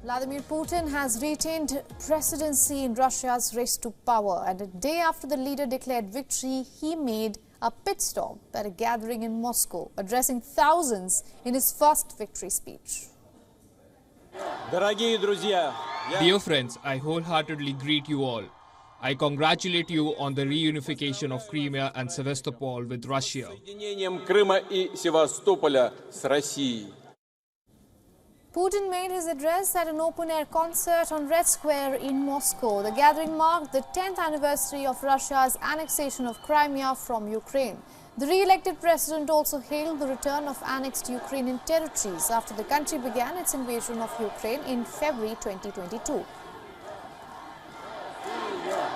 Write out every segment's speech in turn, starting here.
Vladimir Putin has retained presidency in Russia's race to power, and a day after the leader declared victory, he made a pit stop at a gathering in Moscow, addressing thousands in his first victory speech. Dear friends, I wholeheartedly greet you all. I congratulate you on the reunification of Crimea and Sevastopol with Russia. Putin made his address at an open-air concert on Red Square in Moscow. The gathering marked the 10th anniversary of Russia's annexation of Crimea from Ukraine. The re-elected president also hailed the return of annexed Ukrainian territories after the country began its invasion of Ukraine in February 2022.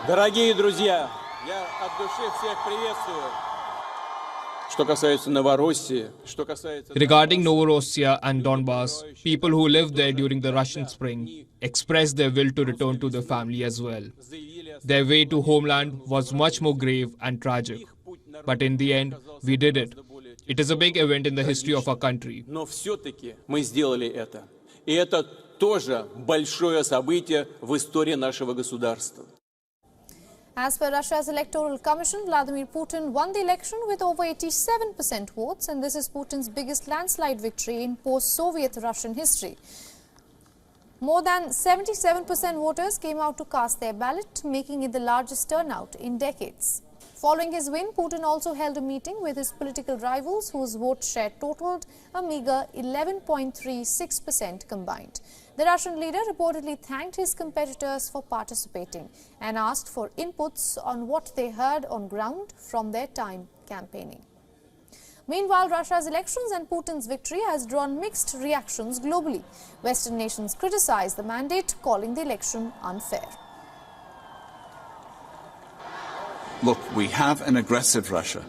Дорогие друзья, я от души всех приветствую. Что касается Новороссии, что касается... Regarding Novorossiya and Donbass, people who lived there during the Russian spring expressed their will to return to their family as well. Their way to homeland was much more grave and tragic. But in the end, we did it. It is a big event in the history of our country. Но все-таки мы сделали это. И это тоже большое событие в истории нашего государства. As per Russia's Electoral Commission, Vladimir Putin won the election with over 87% votes, and this is Putin's biggest landslide victory in post-Soviet Russian history. More than 77% voters came out to cast their ballot, making it the largest turnout in decades. Following his win, Putin also held a meeting with his political rivals, whose vote share totaled a meager 11.36% combined. The Russian leader reportedly thanked his competitors for participating and asked for inputs on what they heard on ground from their time campaigning. Meanwhile, Russia's elections and Putin's victory has drawn mixed reactions globally. Western nations criticize the mandate, calling the election unfair. Look, we have an aggressive Russia.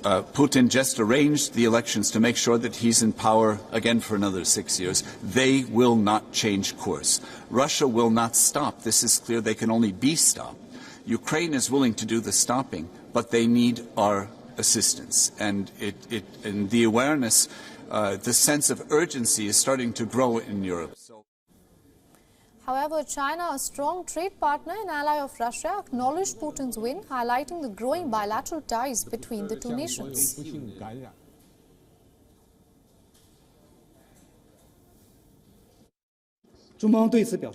Putin just arranged the elections to make sure that he's in power again for another 6 years. They will not change course. Russia will not stop. This is clear. They can only be stopped. Ukraine is willing to do the stopping, but they need our assistance. And the awareness, the sense of urgency is starting to grow in Europe. However, China, a strong trade partner and ally of Russia, acknowledged Putin's win, highlighting the growing bilateral ties between the two nations.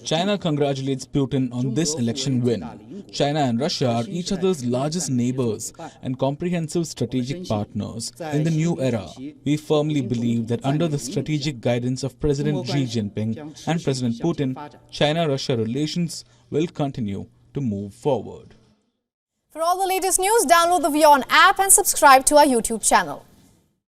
China congratulates Putin on this election win. China and Russia are each other's largest neighbors and comprehensive strategic partners. In the new era, we firmly believe that under the strategic guidance of President Xi Jinping and President Putin, China-Russia relations will continue to move forward. For all the latest news, download the WION app and subscribe to our YouTube channel.